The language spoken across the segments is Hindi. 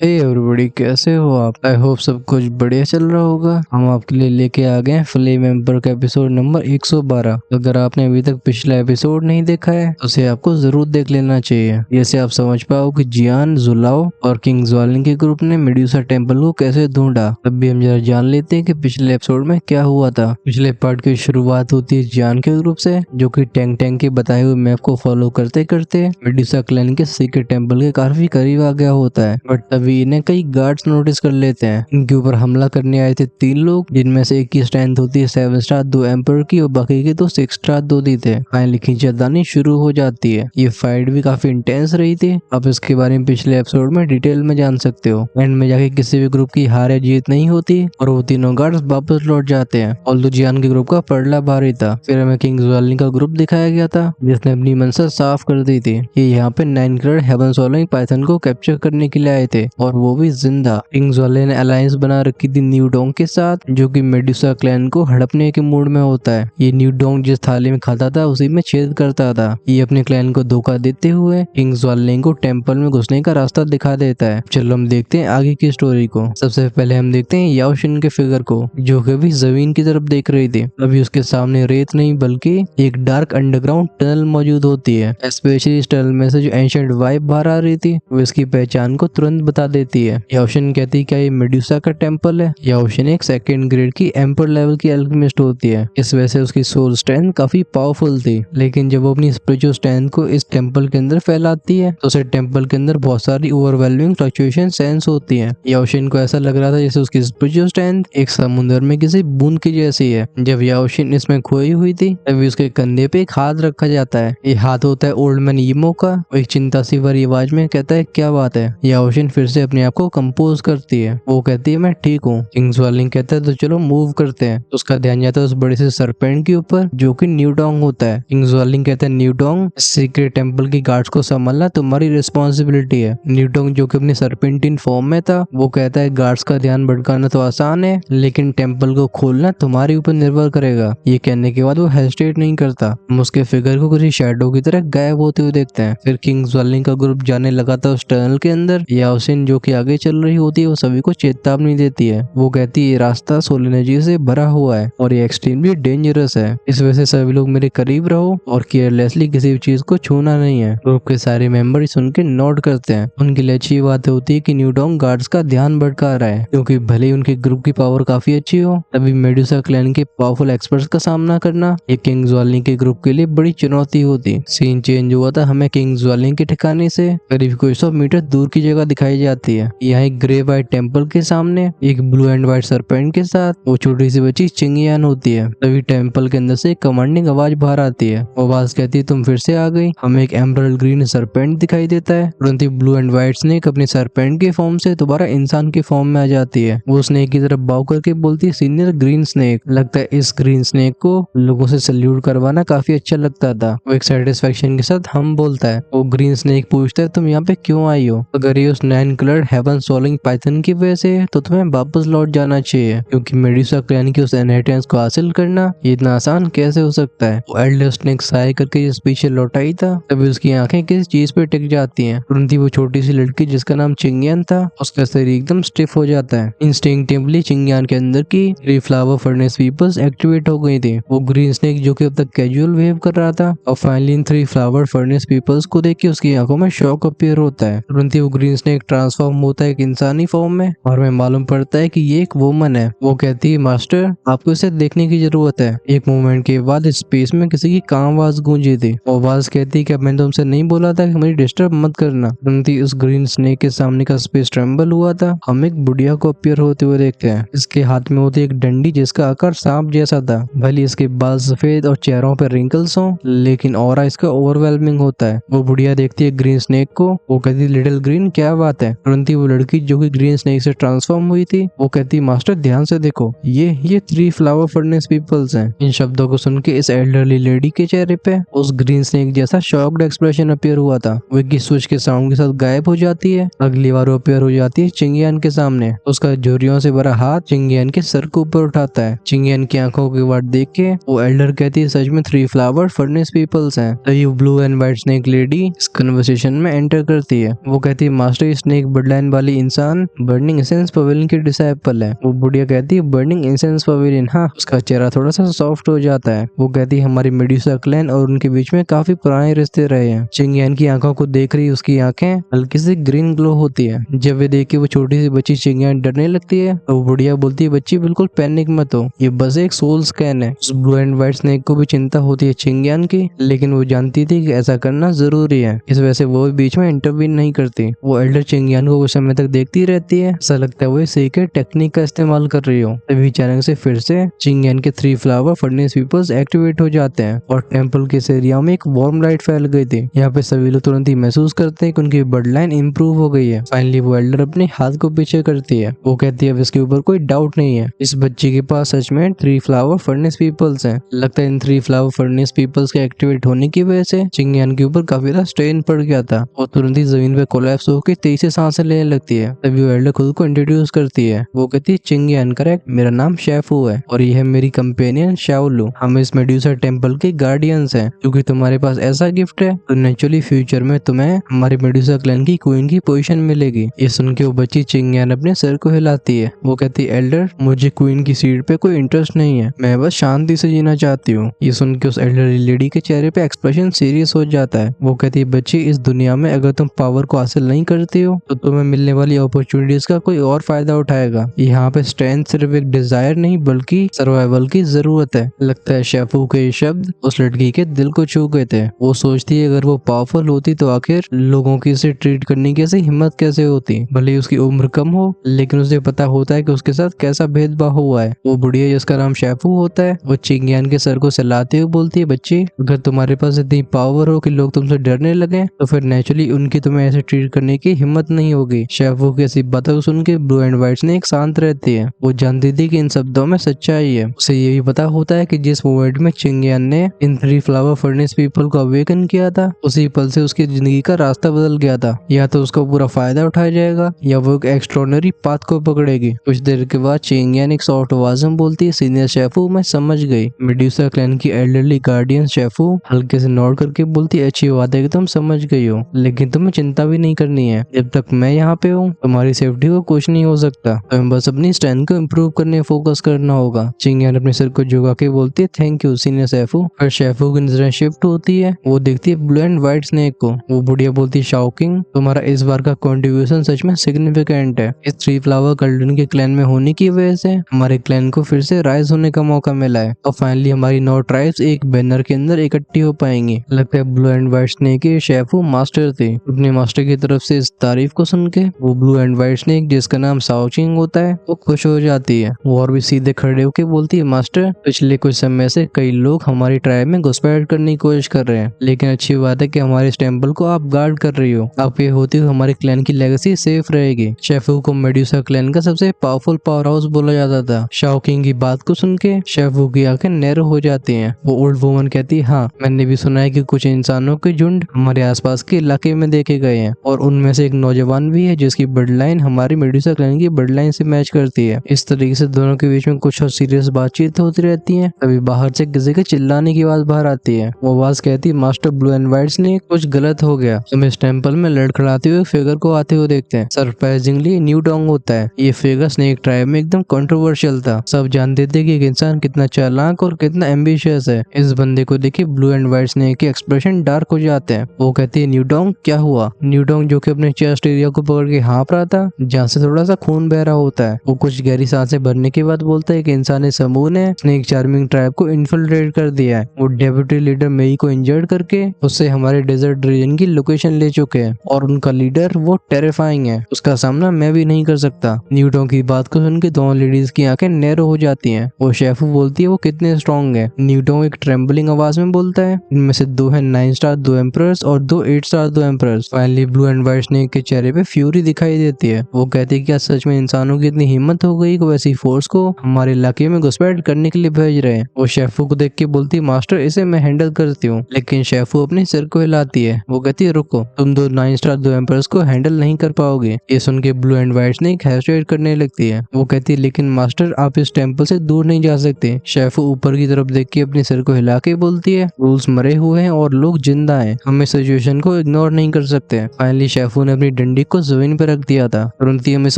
हे एवरीबॉडी, कैसे हो आप? आई होप सब कुछ बढ़िया चल रहा होगा। हम आपके लिए लेके आ गए हैं फ्लेम एम्बर का एपिसोड नंबर 112। अगर आपने अभी तक पिछला एपिसोड नहीं देखा है तो उसे आपको जरूर देख लेना चाहिए। जैसे आप समझ पाओ कि जियान, जुलाओ और किंग ज्वालिन के ग्रुप ने मेडुसा टेम्पल को कैसे ढूंढा। तब भी हम जरा जान लेते हैं कि पिछले एपिसोड में क्या हुआ था। पिछले पार्ट की शुरुआत होती है जियान के ग्रुप से, जो कि टैंग टैंग के बताए हुए मैप को फॉलो करते करते मेडुसा क्लैन के सीक्रेट टेम्पल के काफी करीब आ गया होता है। बट तभी इन्हें कई गार्ड्स नोटिस कर लेते हैं। इनके ऊपर हमला करने आए थे 3 लोग, जिनमें से एक की स्ट्रेंथ होती है 7 स्टार 2 एम्पर की और बाकी के तो 6 स्टार 2 दी थे। फाइनली खींचातानी शुरू हो जाती है। ये फाइट भी काफी इंटेंस रही थी। आप इसके बारे में पिछले एपिसोड में डिटेल में जान सकते हो। एंड में जाके किसी भी ग्रुप की हार या जीत नहीं होती और वो तीनों गार्ड्स वापस लौट जाते हैं। ऑल्दो जियान के ग्रुप का पड़ला भारी था। फिर हमें किंग ज्वालिन का ग्रुप दिखाया गया था, जिसने अपनी मंशा साफ कर दी थी। ये यहाँ पे 9 करोड़ हेवन सोलिंग पाइथन को कैप्चर करने के लिए आए थे, और वो भी जिंदा। किंग ज्वालिन ने अलायंस बना रखी थी न्यू डोंग के साथ, जो कि मेडुसा क्लैन को हड़पने के मूड में होता है। ये न्यू डोंग जिस थाली में खाता था उसी में छेद करता था। ये अपने क्लैन को धोखा देते हुए किंग ज्वालिन को टेम्पल में घुसने का रास्ता दिखा देता है। चलो हम देखते हैं आगे की स्टोरी को। सबसे पहले हम देखते हैं याओशिन के फिगर को, जो कि अभी जमीन की तरफ देख रही थी। अभी उसके सामने रेत नहीं बल्कि एक डार्क अंडरग्राउंड टनल मौजूद होती है। स्पेशली इस टनल में से जो एंशिएंट वाइब बाहर आ रही थी वो इसकी पहचान को तुरंत बता देती है। याओशिन कहती है क्या ये मेडुसा का टेम्पल है? याओशिन एक सेकंड ग्रेड की एम्पर लेवल की एल्केमिस्ट होती है। इस वजह से उसकी सोल स्ट्रेंथ काफी पावरफुल थी। लेकिन जब वो अपनी स्पिरिचुअल स्ट्रेंथ को इस टेम्पल के अंदर फैलाती है तो उसे टेम्पल के अंदर बहुत सारी ओवरवेलमिंग फ्लक्चुएशन सेंस होती है। याओशिन को ऐसा लग रहा था जैसे उसकी स्पिरिचुअल स्ट्रेंथ एक समुद्र में किसी बूंद की जैसी है। जब याओशिन इसमें खोई हुई थी तभी उसके कंधे पे एक हाथ रखा जाता है। ये हाथ होता है ओल्ड मैन यीमो का। एक चिंता सी भरी आवाज में कहता है क्या बात है? याओशिन फिर से अपने आप को कंपोज करती है। वो कहती है मैं ठीक हूँ। किंग ज्वालिन कहता है तो चलो मूव करते हैं। तो उसका ध्यान जाता है उस बड़े से सरपेंट के ऊपर, जो कि न्यू डोंग होता है। किंग ज्वालिन कहता है न्यू डोंग, सीक्रेट टेम्पल की गार्ड्स को संभालना तुम्हारी रिस्पॉन्सिबिलिटी है। न्यू डोंग, जो कि अपनी सरपेंटिन फॉर्म में था, वो कहता है गार्ड्स का ध्यान भटकाना तो आसान है, लेकिन टेम्पल को खोलना तुम्हारे ऊपर निर्भर करेगा। ये कहने के बाद वो हेजिटेट नहीं करता। हम उसके फिगर को किसी शैडो की तरह गायब होते हुए देखते हैं। फिर किंग ज्वालिन का ग्रुप जाने लगा था उस टनल के अंदर। याओशिन, जो कि आगे चल रही होती है, वो सभी को चेतावनी देती है। वो कहती है ये रास्ता सोल एनर्जी से भरा हुआ है और ये एक्सट्रीमली डेंजरस है। इस वजह से सभी लोग मेरे करीब रहो और केयरलेसली किसी भी चीज को छूना नहीं है। ग्रुप के सारे मेंबर सुन के नोट करते हैं। उनके लिए अच्छी बात होती है कि न्यू डोंग गार्ड्स का ध्यान भटका रहा है, क्योंकि भले ही उनके ग्रुप की पावर काफी अच्छी हो, तभी मेडुसा क्लैन के पावरफुल एक्सपर्ट्स का सामना करना ये किंग ज्वालिन के ग्रुप के लिए बड़ी चुनौती होती। सीन चेंज हुआ था। हमें किंग ज्वालिन के ठिकाने से करीब कुछ 100 मीटर दूर की जगह दिखाई जाती है। यहाँ एक ग्रे वाइट टेम्पल के सामने एक ब्लू एंड व्हाइट सरपेंट के साथ वो छोटी सी बच्ची चिंगियान होती है। तभी टेम्पल के अंदर से एक कमांडिंग आवाज बाहर आती है। वो आवाज कहती है तुम फिर से आ गई। हमें एक एमरल्ड ग्रीन सरपेंट दिखाई देता है। तुरंत ही ब्लू एंड व्हाइट स्नेक अपने सरपेंट के फॉर्म से दोबारा इंसान के फॉर्म में आ जाती है। वो स्नेक की तरफ बाव करके बोलती है सीनियर ग्रीन स्नेक। लगता है इस ग्रीन स्नेक को लोगों से सल्यूट करवाना काफी अच्छा लगता था। वो एक सेटिस्फेक्शन के साथ हम बोलता है। वो ग्रीन स्नेक पूछता है तुम यहाँ पे क्यों आई हो? अगर ये उस 9 कलर्ड हेवन सोलिंग पाइथन की वजह से तो तुम्हें वापस लौट जाना चाहिए, क्योंकि मेडुसा क्लैन की उस इनहेरिटेंस को हासिल करना ये इतना आसान कैसे हो सकता है? वो एल्डर स्नेक साय करके जिस पीछे लौटाई था तभी उसकी आंखें किस चीज पे टिक जाती हैं। तुरंत ही वो छोटी सी लड़की जिसका नाम चिंगियान था, उसका शरीर एकदम स्टिफ हो जाता है। इंस्टिंक्टिवली चिंगियान के अंदर की 3 फ्लावर फर्नेस पीपल्स एक्टिवेट हो गई थी। वो ग्रीन स्नेक, जो कि अब तक कैजुअल बिहेव कर रहा था, और finally in 3 flower furnace peoples को देख के उसकी आंखों में शॉक अपीयर होता है। तुरंत ही वो ग्रीन स्नेक ट्रांसफॉर्म होता है एक इंसानी फॉर्म में, और हमें मालूम पड़ता है कि ये एक वुमन है। वो कहती है मास्टर आपको इसे देखने की जरूरत है। एक मोमेंट के बाद स्पेस में किसी की काम आवाज गूंजी थी। वो आवाज कहती है कि मैंने तुमसे नहीं बोला था कि मुझे डिस्टर्ब मत करना? तुरंत ही उस ग्रीन स्नेक के सामने का स्पेस ट्रेम्बल हुआ था। हम एक बुढ़िया को अपीयर होते हुए देखते हैं। इसके हाथ में होती एक डंडी जिसका आकार सांप जैसा था। भले इसके बाल सफेद और चेहरों पर रिंकल्स हो, लेकिन ऑरा इसका ओवरवेलमिंग होता है। वो बुढ़िया देखती है ग्रीन स्नेक को। वो कहती है लिटिल ग्रीन क्या बात है? तुरंत ही वो लड़की जो कि ग्रीन स्नेक से ट्रांसफॉर्म हुई थी वो कहती है मास्टर ध्यान से देखो, ये 3 फ्लावर फर्नेस पीपल्स हैं। इन शब्दों को सुन के इस एल्डरली लेडी के चेहरे पे उस ग्रीन स्नेक जैसा शॉक्ड एक्सप्रेशन अपीयर हुआ था। वो एक स्विच के साउंड के साथ गायब हो जाती है। अगली बार वो अपीयर हो जाती है चिंगियान के सामने। उसका झुर्रियों से भरा हाथ चिंगियान के सर को ऊपर उठाता है। चिंगियान की आंखों की वाट देख के वो एल्डर कहती है सच में 3 फ्लावर फर्नेस पीपल्स हैं। तभी blue and white snake lady इस कन्वर्सेशन में एंटर करती है। वो कहती है मास्टर ये स्नेक ब्लड लाइन वाली इंसान बर्निंग एसेंस पवेलियन की डिसाइपल है। वो बुढ़िया कहती है बर्निंग एसेंस पवेलियन, हाँ। उसका चेहरा थोड़ा सा सॉफ्ट हो जाता है। वो कहती है हमारी मेडुसा क्लैन और उनके बीच में काफी पुराने रिश्ते रहे हैं। चिंगयान की आंखों को देख रही उसकी आंखें हल्की सी ग्रीन ग्लो होती है। जब वे देख के वो छोटी सी बच्ची चिंगयान डरने लगती है तो वो बुढ़िया बोलती है बच्ची बिल्कुल पैनिक मत हो, ये बस एक सोल स्कैन है। उस ब्लू एंड व्हाइट स्नेक को भी चिंता होती है चिंगयान की, लेकिन वो जानती थी कि ऐसा करना जरूरी है, इस वजह से वो बीच में इंटरवीन नहीं करती। वो एल्डर चिंगयान को कुछ समय तक देखती रहती है, ऐसा लगता है वो सीक्रेट टेक्निक का इस्तेमाल कर रही हो। तभी अचानक से फिर से चिंगयान के 3 फ्लावर फर्नेस पीपल्स एक्टिवेट हो जाते हैं और टेम्पल के इस एरिया में एक वार्म लाइट फैल गई थी। यहाँ पे सभी लोग तुरंत ही महसूस करते हैं कि उनकी ब्लड लाइन इम्प्रूव हो गई है। फाइनली वो एल्डर अपने हाथ को पीछे करती है। वो कहती है अब इसके ऊपर कोई डाउट नहीं है, इस बच्ची के पास सच में 3 फ्लावर फर्नेस पीपल्स हैं। लगता है इन 3 फ्लावर फर्नेस पीपल्स के एक्टिवेट होने की वजह से चिंगयान के ऊपर काफी ज्यादा स्ट्रेन पड़ गया था और तुरंत ही जमीन पे कोलैप्स होकर तेज से सांसें लेने लगती है। तभी वो एल्डर खुद को इंट्रोड्यूस करती है। वो कहती है चिंगयान करेक्ट, मेरा नाम शेफू है और ये है मेरी कंपेनियन शाओलू। हम इस मेडुसा टेम्पल के गार्डियंस हैं। क्योंकि तुम्हारे पास ऐसा गिफ्ट है तो नेचुरली फ्यूचर में तुम्हें हमारे मेडुसा क्लैन की क्वीन की पोजीशन मिलेगी। ये सुन के वो बच्ची चिंगयान अपने सर को हिलाती है। वो कहती है एल्डर मुझे क्वीन की सीट पे कोई इंटरेस्ट नहीं है, मैं बस शांति से जीना चाहती हूँ। ये सुन के उस एल्डरली लेडी के चेहरे पे एक्सप्रेशन सीरियस हो जाता है। वो कहती है बच्ची इस दुनिया में अगर तुम पावर को हासिल नहीं करती हो तो तुम्हें मिलने वाली अपॉर्चुनिटीज का कोई और फायदा उठाएगा। यहाँ पे स्ट्रेंथ सिर्फ एक डिजायर नहीं बल्कि सर्वाइवल की जरूरत है। लगता है शेफू के ये शब्द उस लड़की के दिल को छू गए थे। वो सोचती है अगर वो पावरफुल होती तो आखिर लोगों की इसे ट्रीट करने की ऐसी हिम्मत कैसे होती। भले ही उसकी उम्र कम हो लेकिन उसे पता होता है कि उसके साथ कैसा भेदभाव हुआ है। वो बुढ़िया जिसका नाम शेफू होता है वो चिंगयान के सर को सहलाते हुए बोलती है बच्ची अगर तुम्हारे पास इतनी पावर हो कि लोग तुमसे डरने लगे तो फिर नेचुरली उनकी तुम्हें ऐसे ट्रीट करने की हिम्मत नहीं होगी। शेफू की ऐसी बातों सुन के ब्लू एंड व्हाइट स्नेक शांत रहती है। वो जानती थी कि इन शब्दों में सच्चाई है। उसे ये भी पता होता है कि जिस मोमेंट में चिंगयान ने इन 3 फ्लावर फर्नेस पीपल को अवेकन किया था उसी पल से उसकी जिंदगी का रास्ता बदल गया था। या तो उसका पूरा फायदा उठाया जाएगा या वो एक एक्स्ट्रॉर्डिनरी पाथ को पकड़ेगी। कुछ देर के बाद चिंगयान एक सॉफ्ट आवाज में बोलती है सीनियर शेफू मैं समझ गई। मेडुसा क्लैन की एल्डरली गार्डियन शेफू हल्के से नॉड करके बोलती है अच्छी बात है कि तुम समझ गई हो, लेकिन तुम्हें चिंता भी नहीं करनी है। जब तक मैं यहाँ पे हूँ तुम्हारी सेफ्टी को कुछ नहीं हो सकता। तुम्हें बस अपनी स्ट्रेंथ को इम्प्रूव करने फोकस करना होगा। चिंगयान अपने सिर को झुका के बोलती है थैंक यू सीनियर शेफू। फिर शेफू की नजरें शिफ्ट होती है। वो देखती है ब्लू एंड व्हाइट स्नेक को। वो बुढ़िया बोलती है शॉकिंग, तुम्हारा इस बार का कंट्रीब्यूशन सच में सिग्निफिकेंट है। इस 3 फ्लावर कल्डन के क्लैन में होने की वजह से हमारे क्लैन को फिर से राइज होने का मौका मिला है और फाइनली हमारी 9 ट्राइब्स एक बैनर के अंदर इकट्ठी हो पाएंगी। लगता है ब्लू एंड व्हाइट स्नेक के शेफू मास्टर थे। अपने मास्टर की तरफ से इस तारीफ को सुन के वो ब्लू एंड व्हाइट स्नेक जिसका नाम साओचिंग होता है वो खुश हो जाती है। वो और भी सीधे खड़े होके बोलती है मास्टर पिछले कुछ समय से कई लोग हमारी ट्राइब में घुसपैठ करने की कोशिश कर रहे हैं, लेकिन अच्छी बात है कि हमारे इस टेम्पल को आप गार्ड कर रही हो। आप ये होती हुई हमारे क्लैन की लेगेसी सेफ रहेगी। शेफू को मेडुसा क्लैन का सबसे पावरफुल पावर हाउस बोला जाता था। शाओकिंग की बात को सुन के शेफू की आंखें नैरो हो जाती हैं। वो ओल्ड वुमन कहती है हाँ मैंने भी सुना है कि कुछ इंसानों के झुंड हमारे आसपास के इलाके में देखे गए हैं और उनमें से एक नौजवान भी है जिसकी ब्लड लाइन हमारी मेडुसा क्लैन की ब्लड लाइन से मैच करती है। इस तरीके से दोनों के बीच में कुछ और सीरियस बातचीत होती रहती है। तभी बाहर से किसी के चिल्लाने की आवाज बाहर आती है। वो आवाज कहती है मास्टर ब्लू एंड व्हाइट ने कुछ गलत हो गया। हम इस टेम्पल में लड़खड़ाते हुए फिगर को आते हुए देखते हैं। सरप्राइजिंगली न्यू डोंग होता है। ये फिगर स्नेक ट्राइब में एकदम कंट्रोवर्शियल था। सब जानते थे कि एक इंसान कितना चालाक और कितना एम्बिशियस है। इस बंदे को देखिए ब्लू एंड व्हाइट स्नेक के एक्सप्रेशन डार्क हो जाते हैं। वो कहती है न्यू डोंग क्या हुआ। न्यू डोंग जो कि अपने चेस्ट एरिया को पकड़ के हाँप रहा था जहाँ से थोड़ा सा खून बह रहा होता है। वो कुछ गहरी सांसें भरने के बाद बोलता है कि इंसानी समूह ने स्नेक चार्मिंग ट्राइब को इन्फिल्ट्रेट कर दिया है। वो डेप्यूटी लीडर मेई को इंजर्ड करके उससे हमारे डेजर्ट रीजन की लोकेशन ले चुके हैं और उनका लीडर वो टेरिफाइंग है। उसका सामना मैं भी नहीं कर सकता। न्यू डोंग की बात को सुन के दोनों लेडीज की आंखें नैरो हो जाती हैं। वो शेफू बोलती है वो कितने स्ट्रॉन्ग है। न्यू डोंग एक ट्रेम्बलिंग आवाज में बोलता है इनमें से 2 है 9 स्टार 2 एम्परर्स और 2 8 star 2 emperors. Finally blue and white snake के चेहरे पे फ्यूरी दिखाई देती है। वो कहती है क्या सच में इंसानों की इतनी हिम्मत हो गई कि वैसी फोर्स को हमारे इलाके में घुसपैठ करने के लिए भेज रहे हैं। वो शेफू को देख के बोलती है मास्टर इसे मैं हैंडल करती हूँ, लेकिन शेफू अपने सिर को हिलाती है। वो कहती है रुको तुम 2 9 स्टार 2 एम्परर्स को हैंडल नहीं कर पाओगे। ये सुन के blue and white snake hesitate करने लगती है। वो कहती है लेकिन मास्टर आप इस टेम्पल से दूर नहीं जा सकते। शेफू ऊपर की तरफ देख के अपने सिर को हिला के बोलती है रूल्स मरे हुए हैं और लोग जिंदा हैं, हम इस सिचुएशन को इग्नोर नहीं कर सकते। फाइनली शेफू ने अपनी डंडी इंडिक को जमीन पे रख दिया था। तुरंत ही हम इस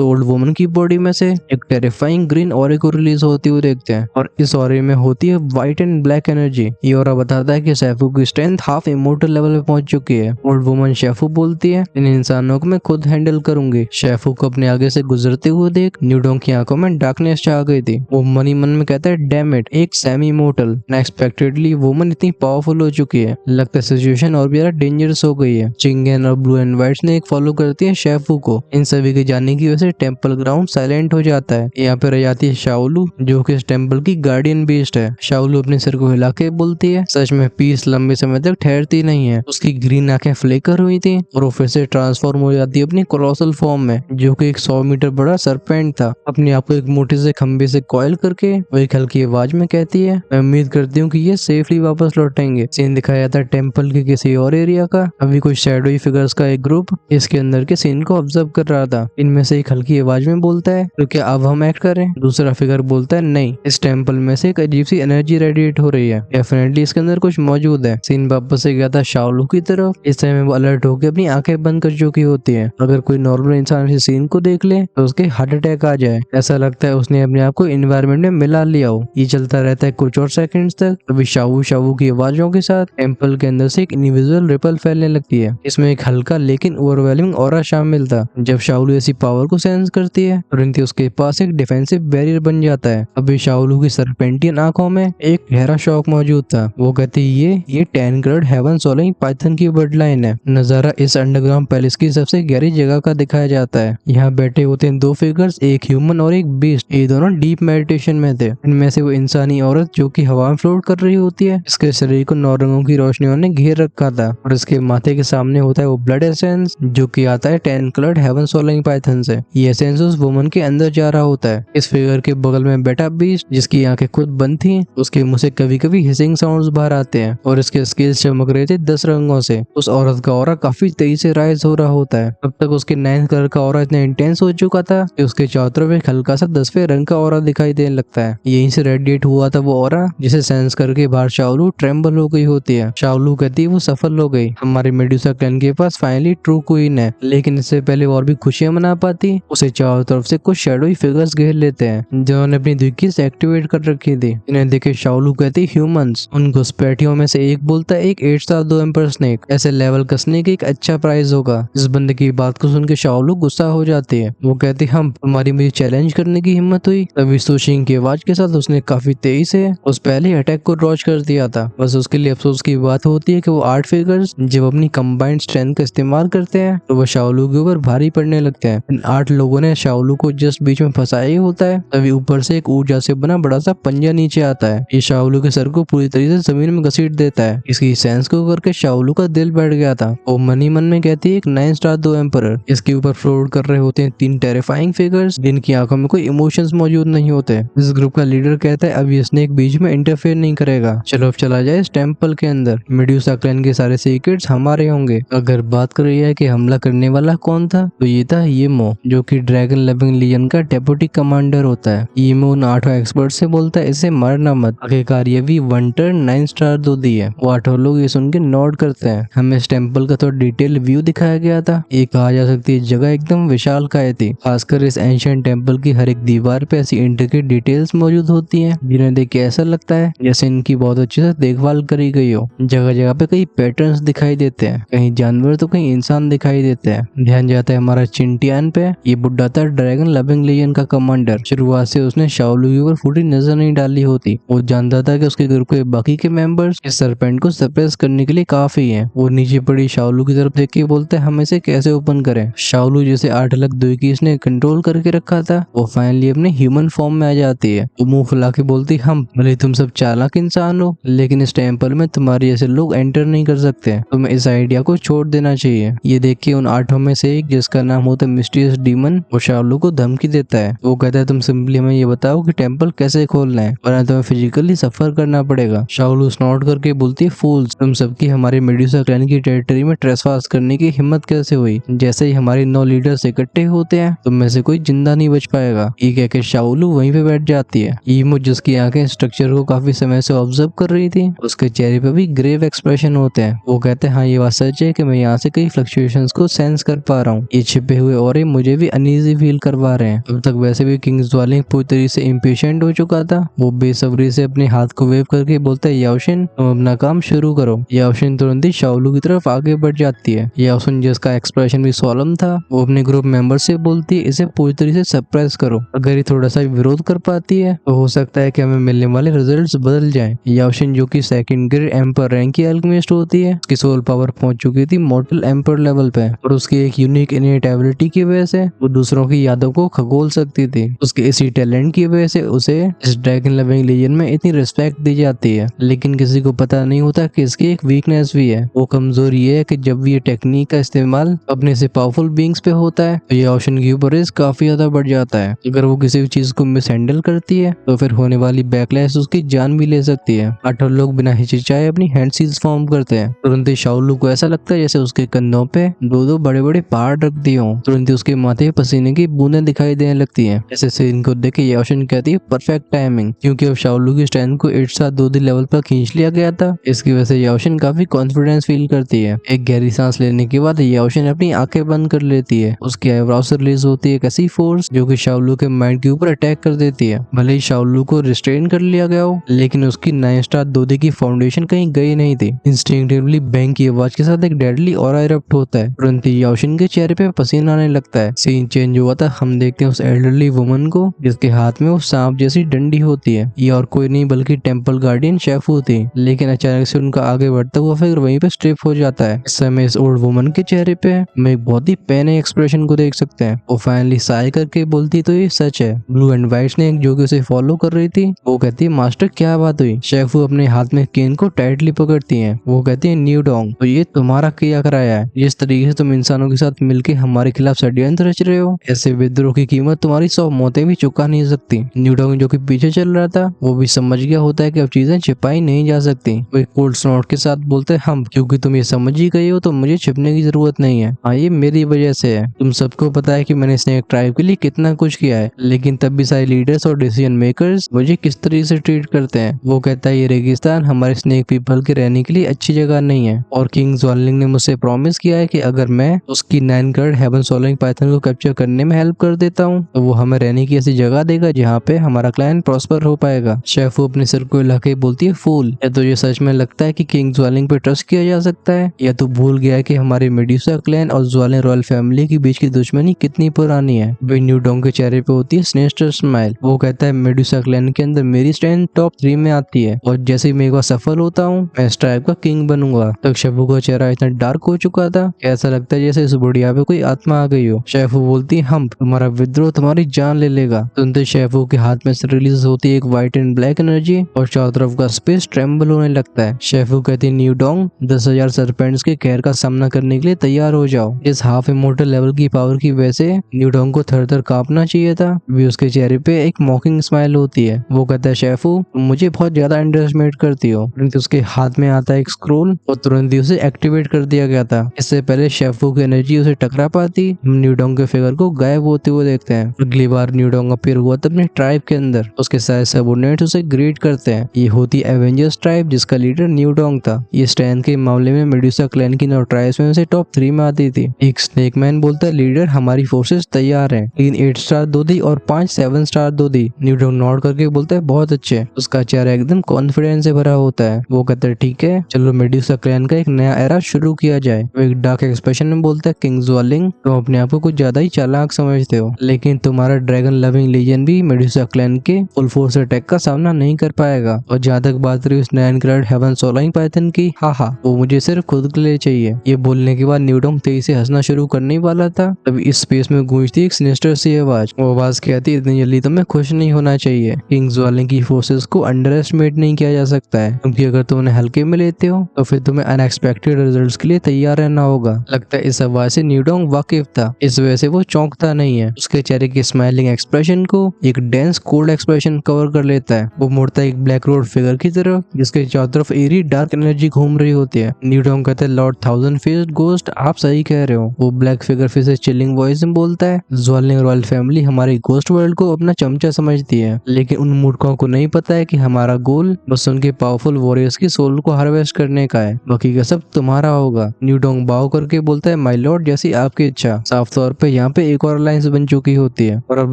ओल्ड वुमन की बॉडी में से एक टेरिफाइंग ग्रीन ऑरे को रिलीज होती हुई देखते हैं और इस ऑरे में होती है व्हाइट एंड ब्लैक एनर्जी। ये ऑरा बताता है कि शेफू की स्ट्रेंथ हाफ इमोर्टल लेवल पे पहुंच चुकी है। ओल्ड वुमन शेफू बोलती है, इन इंसानों को मैं खुद हैंडल करूंगी। शेफू को अपने आगे से गुजरते हुए देख न्यूडोंग की आंखों में डार्कनेस छा गई थी। वो मन ही मन में कहता है, डैम इट, एक सेमी इमोर्टल। अनएक्सपेक्टेडली वुमन इतनी पावरफुल हो चुकी है, लगता है सिचुएशन और भी ज्यादा डेंजरस हो गई है। चिंगेन और ब्लू एंड व्हाइट्स ने एक फॉलो करती है शेफू को। इन सभी के जाने की वजह से टेंपल ग्राउंड साइलेंट हो जाता है। यहाँ पे रह जाती है शाओलू, जो कि इस टेंपल की गार्डियन बीस्ट है। शाओलू अपने सिर को हिला के बोलती है, सच में पीस लंबे समय तक ठहरती नहीं है। उसकी ग्रीन आंखें फ्लेकर हुई थी और वो फिर से ट्रांसफॉर्म हो जाती है अपनी कोलोसल फॉर्म में, जो कि एक 100 मीटर बड़ा सरपेंट था। अपने आप को एक मोटे से खंबे से कॉइल करके वो एक हल्की आवाज में कहती है, मैं उम्मीद करती हूँ कि ये सेफली वापस लौटेंगे। सीन दिखाया जाता है टेंपल के किसी और एरिया का। अभी कुछ शैडोई फिगर्स का एक ग्रुप इसके अंदर के सीन को ऑब्जर्व कर रहा था। इनमें से एक हल्की आवाज में बोलता है, तो क्या अब हम एक्ट करें? दूसरा फिगर बोलता है, नहीं, इस टेंपल में से एक अजीब सी एनर्जी रेडिएट हो रही है, डेफिनेटली इसके अंदर कुछ मौजूद है। सीन वापस से गया था शाओलू की तरफ। इस समय वो अलर्ट होकर अपनी आंखें बंद कर चुकी होती है। अगर कोई नॉर्मल इंसान इस सीन को देख ले तो उसके हार्ट अटैक आ जाए। ऐसा लगता है उसने अपने आप को एनवायरनमेंट में मिला लिया हो। ये चलता रहता है कुछ और सेकंड्स तक। अभी शावू शावू की आवाजों के साथ टेंपल के अंदर से एक इनविजिबल रिपल फैलने लगती है। इसमें एक हल्का लेकिन ओवरवेलमिंग ऑरा शामिल था। जब शाओलू ऐसी पावर को सेंस करती है तुरंत ही उसके पास एक डिफेंसिव बैरियर बन जाता है। अभी शाओलू की सरपेंटियन आंखों में एक गहरा शौक मौजूद था। वो कहती ये 10 करोड़ हेवन सोलिंग पाइथन की ब्लड लाइन है। नजारा इस अंडरग्राउंड पैलेस की सबसे गहरी जगह का दिखाया जाता है। यहाँ बैठे होते हैं दो फिगर्स, एक ह्यूमन और एक बीस्ट। ये दोनों डीप मेडिटेशन में थे। इनमें से वो इंसानी औरत जो कि हवा में फ्लोट कर रही होती है, इसके शरीर को 9 रंगों की रोशनियों ने घेर रखा था और इसके माथे के सामने होता है वो ब्लड एसेंस जो कि आता है 10 कलर्ड हेवन सोलिंग पाइथन से। ये एसेंस उस वुमन के अंदर जा रहा होता है। इस फिगर के बगल में बैठा बीस्ट जिसकी आंखें खुद बंद थी, उसके मुंह से कभी कभी हिसिंग साउंड्स बाहर आते हैं और इसके स्किल्स चमक रहे थे 10 रंगों से। उस औरत का ऑरा काफी तेजी से राइज हो रहा होता है। अब तक उसके 9th कलर का ऑरा इतना इंटेंस हो चुका था कि उसके चारों तरफ एक हल्का सा 10वें रंग का ऑरा दिखाई देने लगता है। यहीं से रेडिएट हुआ था वो ऑरा जिसे सेंस करके बाहर शाओलू ट्रेम्बल हो गई होती है। शाओलू कहती है वो सफल हो गई, हमारे मेडुसा क्लैन के पास फाइनली ट्रू क्वीन है। लेकिन इससे पहले और भी खुशियां मना पाती उसे चारों तरफ से कुछ शैडोई फिगर्स घेर लेते हैं जिन्होंने अपनी द्विकीज एक्टिवेट कर रखी थी। इन्हें देखे शाओलू कहती ह्यूमंस। उन घुसपैठियों में से एक बोलता है, एक 8 स्टार 2 एम्पर स्नेक, ऐसे लेवल कसने की एक अच्छा प्राइस होगा। इस बंदे की बात को सुन के शाओलू गुस्सा हो जाती है। वो कहती हम तुम्हारी मुझे चैलेंज करने की हिम्मत हुई? तभी सुशिंग की आवाज के साथ उसने काफी तेजी से उस पहले अटैक को डॉज कर दिया था। बस उसके लिए अफसोस की बात होती है कि वो 8 फिगर्स जब अपनी कंबाइंड स्ट्रेंथ का इस्तेमाल करते हैं तो वो शाओलू के ऊपर भारी पड़ने लगते हैं। इन 8 लोगों ने शाओलू को जस्ट बीच में फंसाया ही होता है। तभी ऊपर से एक ऊर्जा से बना बड़ा सा पंजा नीचे आता है। ये शाओलू के सर को पूरी तरीके से जमीन में घसीट देता है। इसकी सेंस को करके शाओलू का दिल बैठ गया था। वो मन ही मन में कहती है, एक 9 स्टार 2 एम्पर। इसके ऊपर फ्लोट कर रहे होते हैं 3 टेरिफाइंग फिगर्स जिनकी आंखों में कोई इमोशंस मौजूद नहीं होते। इस ग्रुप का लीडर कहता है अब ये स्नेक बीच में इंटरफेयर नहीं करेगा, चलो अब चला जाए इस टेंपल के अंदर। मेडुसा क्लैन के सारे सीक्रेट्स हमारे होंगे। अगर बात कर रही है कि हमला करने वाला कौन था तो ये था येमो, जो कि ड्रैगन लविंग लीजन का डेप्यूटी कमांडर होता है। येमो उन 8 एक्सपर्ट से बोलता है इसे मारना मत। आखिरकार ये भी 1 टर्न 9 स्टार 2 दिए। वो 8 लोग ये सुन के नोट करते हैं। हमें इस टेंपल का थोड़ा डिटेल व्यू दिखाया गया था। ये कहा जा सकती है जगह एकदम विशाल काय थी। खासकर इस एंशिएंट टेंपल की हर एक दीवार पे ऐसी इंट्रिकेट डिटेल्स मौजूद होती हैं जिन्हें देख के ऐसा लगता है जैसे इनकी बहुत अच्छे से देखभाल करी गई हो। जगह जगह पे कई पैटर्न्स दिखाई देते हैं, कहीं जानवर तो कहीं इंसान दिखाई देते हैं। ध्यान जाता है हमारा चिंटियान पे। ये बुढ़ा था ड्रैगन लविंग लीजन का कमांडर। शुरुआत से उसने शाओलू के ऊपर फूटी नजर नहीं डाली होती। वो जानता था कि उसके ग्रुप के बाकी के मेंबर्स इस सरपेंट को सप्रेस करने के लिए काफी हैं। वो नीचे पड़ी शाओलू की तरफ देख के बोलते हैं हम इसे कैसे ओपन करें। शाओलू जिसे 8 अलग द्विकीज ने कंट्रोल करके रखा था वो फाइनली अपने ह्यूमन फॉर्म में आ जाती है। वो मुंह फुला के बोलती हम भले तुम सब चालाक इंसान हो लेकिन इस टेंपल में तुम्हारे जैसे लोग एंटर नहीं कर सकते। तुम्हें इस आइडिया को छोड़ देना चाहिए। ये देख के उन 8 में से एक जिसका नाम होता है मिस्टीरियस डीमन वो शाओलू को धमकी देता है। वो कहता है तुम सिंपली हमें ये बताओ कि टेंपल कैसे खोलना है वरना तुम्हें फिजिकली सफर करना पड़ेगा। शाओलू स्नॉट करके बोलती है फूल्स, तुम सबकी हमारे मेडुसा क्लैन की टेरिटरी में ट्रेसपास करने की हिम्मत कैसे हुई? जैसे ही हमारे 9 लीडर्स इकट्ठे होते हैं तुम में से कोई जिंदा नहीं बच पाएगा। ये कह के शाओलू वहीं पे बैठ जाती है। ईमो जिसकी आंखें स्ट्रक्चर को काफी समय से ऑब्जर्व कर रही थी उसके चेहरे पे भी ग्रेव एक्सप्रेशन होते हैं। वो कहते हैं हाँ ये बात सच है कि मैं यहाँ से कई फ्लक्चुएशंस को सेंस कर पा रहा हूँ। ये छिपे हुए और मुझे भी अनईजी फील करवा रहे हैं। अब तक वैसे भी किंग ज्वालिंग पूरी तरीके से इम्पेशेंट हो चुका था। वो बेसब्री से अपने हाथ को वेव करके बोलता है याओशिन तुम अपना काम शुरू करो। याओशिन तुरंत ही शाओलू की तरफ आगे बढ़ जाती है। याओशिन जिसका एक्सप्रेशन भी सोलम था वो अपने ग्रुप मेंबर से बोलती है इसे पूरी तरीके से सरप्राइज करो। अगर ये थोड़ा सा विरोध कर पाती है तो हो सकता है कि हमें मिलने वाले रिजल्ट्स बदल जाएं। याओशिन जो कि सेकंड ग्रेड एम्पर रैंक की अल्केमिस्ट होती है उसकी सोल पावर पहुंच चुकी थी मॉर्टल एम्पर लेवल पे और उसकी एक यूनिक इनेट एबिलिटी की वजह से वो दूसरों की यादों को खगोल सकती थी। उसके इसी टैलेंट की वजह से उसे इस ड्रैगन लविंग लीजन में इतनी रिस्पेक्ट दी जाती है। लेकिन किसी को पता नहीं होता कि इसकी एक वीकनेस भी है। वो कमजोरी ये है कि जब भी ये टेक्निक का इस्तेमाल अपने से पावरफुल बींग्स पे होता है तो याओशिन की ऊपर रिस्क काफी ज्यादा बढ़ जाता है। अगर वो किसी भी चीज को मिस हैंडल करती है तो फिर होने वाली बैकलैश उसकी जान भी ले सकती है। 8 लोग बिना हिचकिचाए अपनी हैंड सील्स फॉर्म करते हैं। तुरंत ही शाओलू को ऐसा लगता है जैसे उसके कंधों पे दो बड़े बड़े पहाड़ रख दिए हों। तुरंत ही उसके माथे पसीने की बूंदें दिखाई देने लगती हैं। ऐसे सीन को देख के याओशिन कहती है परफेक्ट टाइमिंग, क्योंकि अब शाओलू की स्ट्रेंथ को 8 साथ 2 लेवल पर खींच लिया गया था। इसकी वजह से याओशिन काफी कॉन्फिडेंस फील करती है। एक गहरी सांस लेने के बाद याओशिन अपनी आंखें बंद कर लेती है। उसके आईब्राव से रिलीज होती है एक ऐसी फोर्स जो कि शाओलू के माइंड के ऊपर अटैक कर देती है। भले ही शाओलू को रिस्ट्रेन कर लिया गया हो लेकिन उसकी 9 स्टार 2D की फाउंडेशन कहीं गई नहीं थी। इंस्टिंक्टिवली बैंग की आवाज के साथ एक डेडली ऑरा इरप्ट होता है। तुरंत ही याओशिन के चेहरे पे पसीना आने लगता है। सीन चेंज हुआ था। हम देखते हैं उस एल्डरली वुमन को जिसके हाथ में वो सांप जैसी डंडी होती है। ये और कोई नहीं बल्कि टेंपल गार्डियन शेफू थी। लेकिन अचानक से उनका आगे बढ़ता हुआ फिर वहीं पे स्ट्रिप हो जाता है। इस समय इस ओल्ड वुमन के चेहरे पे हम एक बहुत ही पैने एक्सप्रेशन को देख सकते हैं। वो फाइनली साय करके बोलती तो ये सच है। ब्लू एंड व्हाइट ने जो कि उसे फॉलो कर रही थी वो कहती है मास्टर क्या बात हुई। शेफू अपने हाथ में केन को टाइटली पकड़ती है। वो कहती है न्यू डोंग तो ये तुम्हारा किया कराया है। जिस तरीके से तुम इंसानों के साथ मिलकर हमारे खिलाफ षड्यंत्र रच रहे हो ऐसे विद्रोह की कीमत तुम्हारी 100 मौतें भी चुका नहीं सकती। न्यू डोंग जो कि पीछे चल रहा था वो भी समझ गया होता है कि अब चीजें छिपाई नहीं जा सकती। वो एक कोल्ड स्नॉट के साथ बोलते हैं हम क्योंकि तुम ये समझ ही गए हो तो मुझे छिपने की जरूरत नहीं है। हाँ ये मेरी वजह से है। तुम सबको पता है कि मैंने स्नेक ट्राइब के लिए कितना कुछ किया है लेकिन तब भी सारे लीडर्स और डिसीजन मेकर्स मुझे किस तरीके से ट्रीट करते हैं। वो कहता है ये रेगिस्तान हमारे स्नेक पीपल के रहने के लिए अच्छी जगह नहीं है और किंग ज्वालिंग ने मुझसे प्रॉमिस किया है कि अगर मैं उसकी 9 करोड़ हेवन सोलिंग पाइथन को कैप्चर करने में हेल्प कर देता हूँ तो वो हमें रहने की ऐसी जगह देगा जहाँ पे हमारा क्लैन प्रॉस्पर हो पाएगा। शेफू अपने सिर को हिला के बोलती है फूल, या तो ये सच में लगता है कि किंग ज्वालिंग पे ट्रस्ट किया जा सकता है या तो भूल गया है कि हमारे मेड्यूसा क्लैन और ज्वालिंग रॉयल फैमिली के बीच की दुश्मनी कितनी पुरानी है। न्यू डोंग के चेहरे पे होती है सिनेस्टर स्माइल। वो कहता है मेड्यूसा क्लैन के अंदर मेरी स्ट्रेंथ टॉप 3 में आती है और जैसे ही मैं एक बार सफल होता हूँ मैं इस ट्राइब का किंग बनूंगा। तक शेफू का चेहरा इतना डार्क हो चुका था ऐसा लगता है जैसे इस बुढ़िया पे कोई आत्मा आ गई हो। शेफू बोलती है हम तुम्हारा विद्रोह तुम्हारी जान ले लेगा। तुरंत शेफू के हाथ में से रिलीज होती है एक व्हाइट एंड ब्लैक एनर्जी और चारों तरफ का स्पेस ट्रेम्बल होने लगता है। शेफू कहती है न्यू डोंग 10,000 सरपेंट्स के कहर का सामना करने के लिए तैयार हो जाओ। इस हाफ इमोर्टल लेवल की पावर की वजह से न्यू डोंग को थर थर कांपना चाहिए था। भी उसके चेहरे पे एक मॉकिंग स्माइल होती है। वो कहता है शेफू तुम मुझे बहुत ज्यादा अंडरएस्टिमेट करती हो। उसके हाथ में आता है एक स्क्रोल और तुरंत ही उसे एक्टिवेट कर दिया गया था। इससे पहले शेफू की एनर्जी उसे टकरा पाती हम न्यू डोंग के फिगर को गायब होते हुए देखते हैं। अगली बार न्यू डोंग अपीयर हुआ था अपने ट्राइब के अंदर। उसके सारे सबऑर्डिनेट्स उसे ग्रीट करते हैं। ये होती एवेंजर्स ट्राइब जिसका लीडर न्यू डोंग था। ये स्ट्रेंथ के मामले में मेडुसा क्लैन की 9 ट्राइब्स में से टॉप 3 में आती थी। एक स्नेक मैन बोलता है लीडर हमारी फोर्सेस तैयार हैं। 3 8 स्टार 2D और 5 7 star 2D। New Dong Nord करके बोलता है बहुत अच्छे। उसका चेहरा एकदम कॉन्फिडेंस से भरा होता है। वो कहता है ठीक है चलो मेडुसा क्लैन का एक नया एरा शुरू किया जाए। वो एक डार्क एक्सप्रेशन में बोलता है किंग ज्वालिंग तुम अपने आप को कुछ ज्यादा ही चालाक समझते हो लेकिन तुम्हारा ड्रैगन लविंग लीजन भी मेडुसा क्लैन के फुल फोर्स अटैक का सामना नहीं कर पाएगा। और जहाँ तक बात रही उस 9 करोड़ हेवन सोलिंग पाइथन की हा वो मुझे सिर्फ खुद के लिए चाहिए। ये बोलने के बाद न्यू डोंग तेजी से हंसना शुरू करने वाला था तभी इस स्पेस में गूंजती एक सिनेस्टर सी आवाज। वो आवाज कहती इतनी जल्दी तुम्हें खुश नहीं होना चाहिए। किंग ज्वालिंग की फोर्सेस को अंडर एस्टिमेट नहीं किया जा सकता है क्योंकि अगर तुम उन्हें हल्के में लेते हो तो फिर तुम्हें अनएक्सपेक्टेड रिजल्ट्स के लिए तैयार रहना होगा। लगता है इस आवाज से न्यू डोंग वाकिफ था। इस वजह से वो चौंकता नहीं है। उसके चेहरे के स्माइलिंग एक्सप्रेशन को एक डेंस कोल्ड एक्सप्रेशन कवर कर लेता है। वो मुड़ता है एक ब्लैक रोड फिगर की तरफ जिसके चारों तरफ एरी डार्क एनर्जी घूम रही होती है। न्यू डोंग कहता है लॉर्ड थाउजेंड फेस्ड गोस्ट आप सही कह रहे हो। वो ब्लैक फिगर फिर से चिलिंग वॉइस में बोलता है ज्वालिंग रॉयल फैमिली हमारी गोस्ट वर्ल्ड को अपना चमचा समझती है लेकिन उन मूर्खों को नहीं पता है कि हमारा गोल बस उनके पावरफुल वॉरियर्स की सोल को हार्वेस्ट करने का है। बाकी का सब तुम्हारा होगा। न्यू डोंग बाव करके बोलता है माय लॉर्ड, जैसी आपकी इच्छा। साफ तौर पे यहाँ पे एक और अलायंस बन चुकी होती है और अब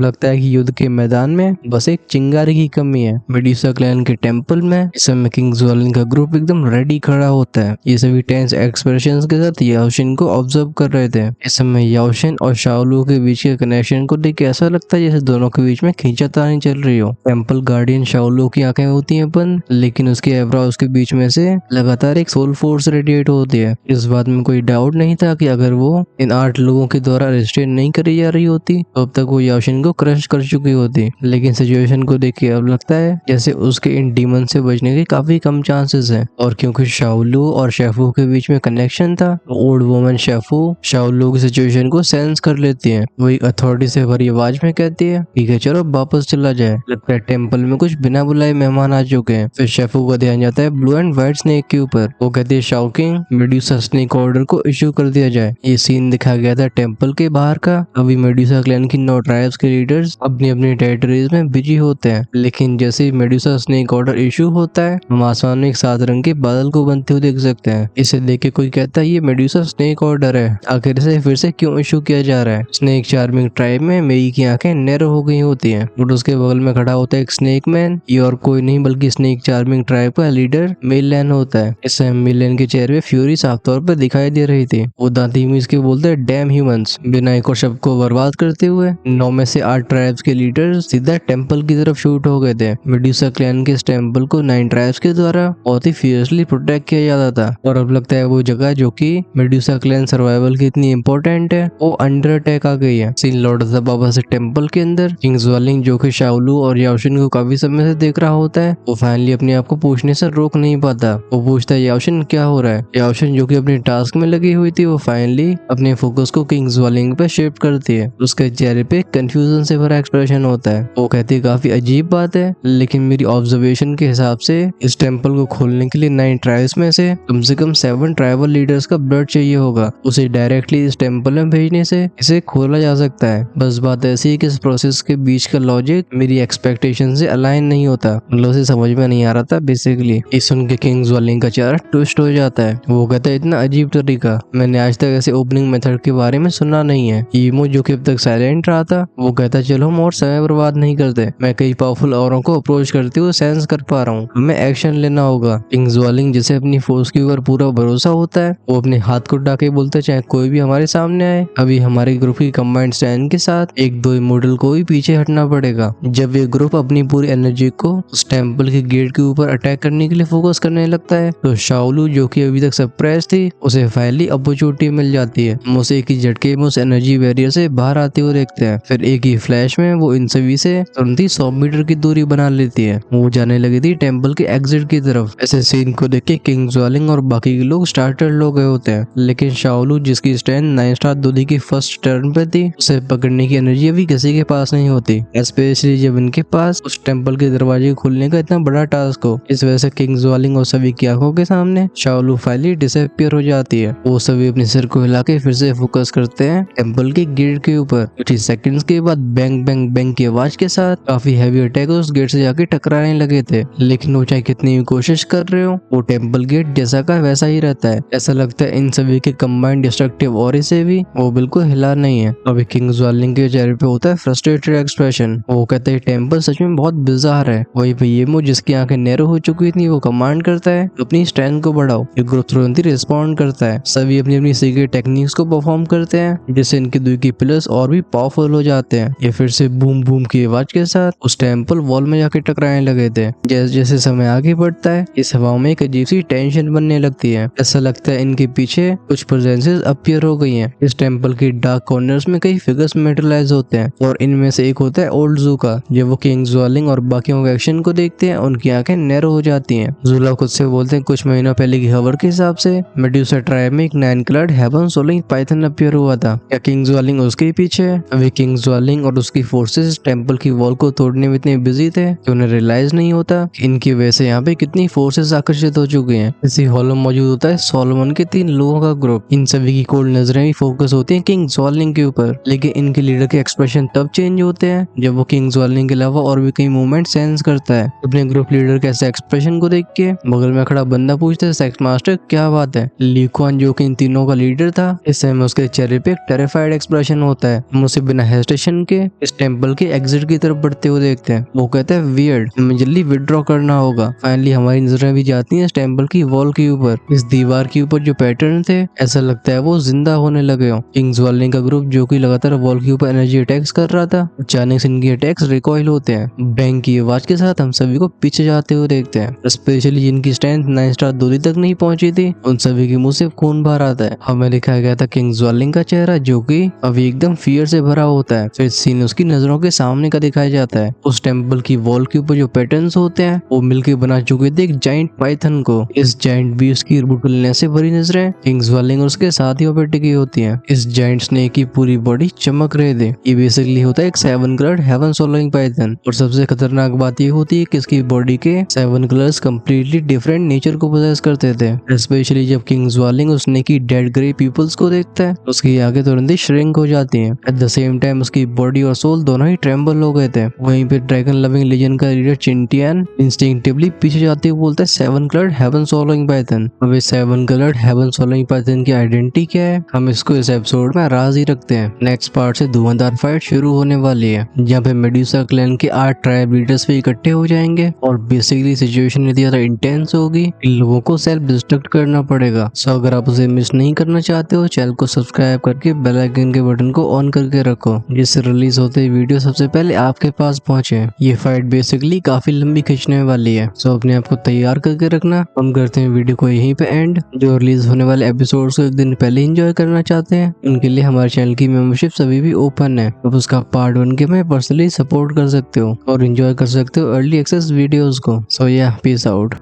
लगता है कि युद्ध के मैदान में बस एक चिंगारी की कमी है। मेडुसा क्लैन के टेम्पल में इस समय किंग ज्वालिन का ग्रुप एकदम रेडी खड़ा होता है। ये सभी टेंस एक्सप्रेशंस के साथ याओशिन को ऑब्जर्व कर रहे थे। इस समय याओशिन और शाओलू के बीच के कनेक्शन को देख के ऐसा लगता है जैसे दोनों के बीच में खींचातानी चल रही हो। टेम्पल गार्डियन शाओलू की आंखें होती हैं बंद, लेकिन उसके एब्राउज के बीच में से लगातार एक सोल फोर्स रेडिएट होती है। इस बात में कोई डाउट नहीं था कि अगर वो इन 8 लोगों के द्वारा रेस्ट्रेन नहीं करी जा रही होती तो अब तक वो याओशिन को क्रश कर चुकी होती। लेकिन सिचुएशन को देख के अब लगता है जैसे उसके इन डीमन से बचने के काफी कम चांसेस हैं। और क्योंकि शाओलू और शेफू के बीच में कनेक्शन था, ओल्ड वुमन शेफू शाओलू की सिचुएशन को सेंस कर लेती है। वो एक अथॉरिटी से भरी आवाज में कहती है, ठीक है चलो वापस चला जाए, लगता है टेम्पल में कुछ बिना बुलाए मेहमान आ चुके हैं। फिर शेफू का ध्यान जाता है ब्लू एंड व्हाइट स्नेक के ऊपर। वो कहती है शाओकिंग, मेडुसा स्नेक ऑर्डर को इश्यू कर दिया जाए। ये सीन दिखाया गया था टेम्पल के बाहर का। अभी मेडुसा क्लैन की 9 ट्राइब्स के लीडर्स अपनी अपनी टेरिटरीज में बिजी होते हैं, लेकिन जैसे ही मेडुसा स्नेक ऑर्डर इश्यू होता है हम आसमान में एक 7 रंग के बादल को बनते हुए देख सकते हैं। इसे देख के कोई कहता है ये मेडुसा स्नेक ऑर्डर है, आखिर इसे फिर से क्यों इश्यू किया जा रहा है। स्नेक चार्मिंग ट्राइब में मेई की आंखें नैरो हो गई होती हैं और उसके बगल में खड़ा होता है एक स्नेक मैन। ये और कोई नहीं बल्कि स्नेक चार्मिंग ट्राइब का लीडर मेलैन होता है। इस समय मेलैन के चेहरे पे फ्यूरी साफ तौर पर दिखाई दे रही थी। वो दांती मीच के बोलते हैं डैम ह्यूमंस। बिना एक और शब्द को बर्बाद करते हुए 9 में से 8 ट्राइब्स के लीडर सीधा टेम्पल की तरफ शूट हो गए थे। मेडुसा क्लैन के इस टेम्पल को 9 ट्राइब्स के द्वारा बहुत ही फियर्सली प्रोटेक्ट किया जाता था और अब लगता है वो जगह जो कि मेडुसा क्लैन सर्वाइवल की इतनी इंपॉर्टेंट है वो अंडर अटैक आ गई है। सीन लौटता बाबा से टेम्पल के अंदर किंग ज्वालिन जो कि शाओलू और याओशिन को काफी समय से देख रहा होता है, वो फाइनली अपने आप को पूछने से रोक नहीं पाता। वो पूछता है याओशिन क्या हो रहा है। याओशिन जो कि अपने टास्क में लगी हुई थी वो फाइनली अपने फोकस को किंग ज्वालिन पे शिफ्ट करती है। उसके चेहरे पे कंफ्यूजन से भरा एक्सप्रेशन होता है। वो कहती है काफी अजीब बात है, लेकिन मेरी ऑब्जर्वेशन के हिसाब से इस टेम्पल को खोलने के लिए 9 ट्राइब्स में से कम 7 ट्राइबल लीडर्स का ब्लड चाहिए होगा। उसे डायरेक्टली इस टेम्पल में भेजने से इसे खोला जा सकता है। बस बात ऐसी है कि इस प्रोसेस के बीच का लॉजिक मेरी एक्सपेक्टेशन से अलाइन नहीं होता, मतलब उसे समझ में नहीं आ रहा था बेसिकली। इस सुन के किंग ज्वालिन का चेहरा ट्विस्ट हो जाता है। वो कहता है इतना अजीब तरीका, मैंने आज तक ऐसे ओपनिंग मेथड के बारे में सुना नहीं है। ईमो जो कि अब तक साइलेंट रहा था वो कहता है चलो हम और समय बर्बाद नहीं करते, मैं कई पावरफुल औरों को अप्रोच करते हुए सेंस कर पा रहा हूँ, हमें एक्शन लेना होगा। किंग ज्वालिन जिसे अपनी फोर्स के ऊपर पूरा भरोसा होता है वो अपने हाथ को उठा के बोलता है चाहे कोई भी हमारे सामने आए, अभी हमारे ग्रुप की कंबाइंड स्टैंड के साथ 1-2 इमोर्टल को ही पीछे हटना पड़ेगा। जब ये ग्रुप अपनी पूरी एनर्जी को उस टेम्पल के गेट के ऊपर अटैक करने के लिए फोकस करने लगता है तो शाओलू जो कि अभी तक सरप्राइज थी उसे फाइनली अपॉर्चुनिटी मिल जाती है। हम उसे एक ही झटके में उस एनर्जी बैरियर से बाहर आते हुए देखते हैं। फिर एक ही फ्लैश में वो इन सभी से तुरंत ही 100 मीटर की दूरी बना लेती है। वो जाने लगी थी टेम्पल के एग्जिट की तरफ। ऐसे सीन को देख के किंग ज्वालिन और बाकी के लोग स्टार्टर हो गए होते हैं, लेकिन शाओलू जिसकी स्ट्रेंथ 9 स्टार दूधी की फर्स्ट टर्न पे थी उसे पकड़ने की एनर्जी अभी किसी के पास नहीं होती, स्पेशली जब इनके पास उस टेम्पल के दरवाजे खोलने का इतना बड़ा टास्क हो। इस वजह से किंग ज्वालिन और सभी की आंखों के सामने शाओलू फाइनली डिसअपियर हो जाती है। वो सभी अपने सिर को हिला के फिर से फोकस करते हैं टेम्पल के गेट के ऊपर। कुछ ही सेकंड्स के बाद बैंग बैंग बैंग की आवाज के साथ काफी हैवी अटैक उस गेट से जाके टकराने लगे थे, लेकिन वो चाहे कितनी भी कोशिश कर रहे हो वो टेम्पल गेट जैसा का वैसा ही रहता है। ऐसा लगता है इन सभी के कंबाइंड डिस्ट्रक्टिव ऑरे से भी वो बिल्कुल हिला नहीं है। अभी किंग ज्वालिन के चेहरे पे होता है फ्रस्ट्रेटेड एक्सप्रेशन। वो कहते हैं टेम्पल सच में बहुत बिजार है। वही पे येमो जिसकी आंखें नैरो हो चुकी थी वो कमांड करता है अपनी स्ट्रेंथ को बढ़ाओ। ये ग्रुप तुरंत ही रिस्पॉन्ड करता है। सभी अपनी अपनी सीक्रेट टेक्निक्स को परफॉर्म करते हैं जिससे इनके दुई की पिलर्स और भी पावरफुल हो जाते हैं। ये फिर से बूम बूम की आवाज के साथ उस टेम्पल वॉल में जाके टकराने लगे थे। जैसे जैसे समय आगे बढ़ता है इस हवाओं में एक अजीब सी टेंशन बनने लगती है। ऐसा लगता है इनके पीछे कुछ प्रेजेंसेस अपीयर हो गई हैं। इस टेम्पल के डार्क कॉर्नर्स में कई फिगर्स मेटलाइज होते हैं और इनमें से एक होता है ओल्ड जूका। जब वो किंग ज्वालिन और बाकियों के एक्शन को देखते हैं उनकी आंखें नैरो हो जाती हैं। जूला खुद से बोलते हैं कुछ महीनों पहले की खबर के हिसाब से मेडुसा ट्राइब में एक 9 coloured heaven soaring python appear हुआ था। क्या किंग ज्वालिन उसके पीछे है? अभी किंग ज्वालिन और उसकी फोर्सेस टेम्पल की वॉल को तोड़ने में इतने बिजी थे कि उन्हें रियलाइज नहीं होता कि इनकी वजह से यहाँ पे कितनी फोर्सेस आकर्षित हो चुकी हैं। इसी हॉल में मौजूद होता है सोलोमन के 3 लोगों का ग्रुप। इन सभी की कोल्ड नजरें भी फोकस होती हैं किंग ज्वालिन के ऊपर, लेकिन इनके लीडर के एक्सप्रेशन तब चेंज होते हैं जब वो किंग ज्वालिन के अलावा और भी कई मूवमेंट सेंस करता है। अपने ग्रुप लीडर के ऐसे एक्सप्रेशन को देख के बगल में खड़ा बंदा पूछता है सेक्स मास्टर क्या बात है। ली क्वान जो कि इन तीनों का लीडर लीडर था। इस समय उसके चेहरे पे एक टेरिफाइड एक्सप्रेशन होता है। हम उसे बिना हेजिटेशन के इस टेम्पल के एग्जिट की तरफ बढ़ते हुए देखते हैं। वो कहता है वियर्ड, हमें जल्दी विदड्रॉ करना होगा। फाइनली हमारी नजरें भी जाती हैं इस टेम्पल की वॉल के ऊपर। इस दीवार के ऊपर जो पैटर्न थे, ऐसा लगता है वो जिंदा होने लगे हो। किंग्स वार्निंग का ग्रुप जो कि लगातार वॉल के ऊपर एनर्जी अटैक्स कर रहा था, अचानक से इनकी अटैक्स रिकॉइल होते हैं। बैंग की आवाज के साथ हम सभी को पीछे जाते हुए देखते हैं। स्पेशली जिनकी स्ट्रेंथ 9 स्टार दूरी तक नहीं पहुंची थी, उन सभी के मुंह से खून बाहर आता है। हमें दिखाया गया था किंग्स वार्निंग का चेहरा जो कि अभी एकदम फियर से भरा होता है। फिर सीन उसकी नजरों के सामने का दिखाया जाता है। उस टेम्पल की वॉल के ऊपर जो पैटर्न्स होते हैं वो मिलकर बना चुके थे एक जाइंट पाइथन को। इस जाइंट बीस्ट की ब्रूटलनेस से भरी नजरें किंग्स वार्निंग और उसके साथियों पर टिकी होती हैं। इस जाइंट स्नेक की पूरी बॉडी चमक रही थी। ये बेसिकली होता है एक 7 कलर्ड हेवन सोलोइंग पाइथन। और सबसे खतरनाक बात ये होती है कि इसकी बॉडी के 7 कलर्स कंप्लीटली डिफरेंट नेचर को पोजेस करते थे। स्पेशली जब किंग्स वार्निंग उस स्नेक की डेड ग्रे पीपल्स को देखता है, उसकी आंखें तुरंत ही श्रिंक हो जाती हैं। एट द सेम टाइम उसकी बॉडी और सोल दोनों ही ट्रेम्बल हो गए थे। वहीं पे ड्रैगन लविंग लीजन का लीडर चिंटियन इंस्टिंक्टिवली पीछे जाते हुए बोलता है 7 कलर्ड हेवन सोलोइंग पाइथन। अब इस 7 कलर्ड हेवन सोलोइंग पाइथन की आइडेंटिटी क्या है, हम इसको इस एपिसोड में राज ही रखते हैं। नेक्स्ट पार्ट से धुआंधार फाइट शुरू होने वाली है, जहाँ पे मेडुसा क्लैन के 8 ट्राइब लीडर्स पे इकट्ठे हो जाएंगे और बेसिकली सिचुएशन इतनी ज्यादा इंटेंस होगी इन लोगों को सेल्फ डिस्ट्रक्ट करना पड़ेगा। सो अगर आप उसे मिस नहीं करना चाहते हो, चैनल को सब्सक्राइब करके बेल आइकन के बटन को ऑन करके रखो, जिससे रिलीज होते ही वीडियो सबसे पहले आपके पास पहुंचे। ये फाइट बेसिकली काफी लंबी खींचने वाली है, सो अपने आप को तैयार करके रखना। हम करते हैं वीडियो को यहीं पे एंड। जो रिलीज होने वाले एपिसोड्स को एक दिन पहले एंजॉय करना चाहते हैं, उनके लिए हमारे चैनल की मेंबरशिप अभी भी ओपन है। अब उसका पार्ट 1 के में पर्सनली सपोर्ट कर सकते हो और एंजॉय कर सकते हो अर्ली एक्सेस वीडियोस को। सो या पीस आउट।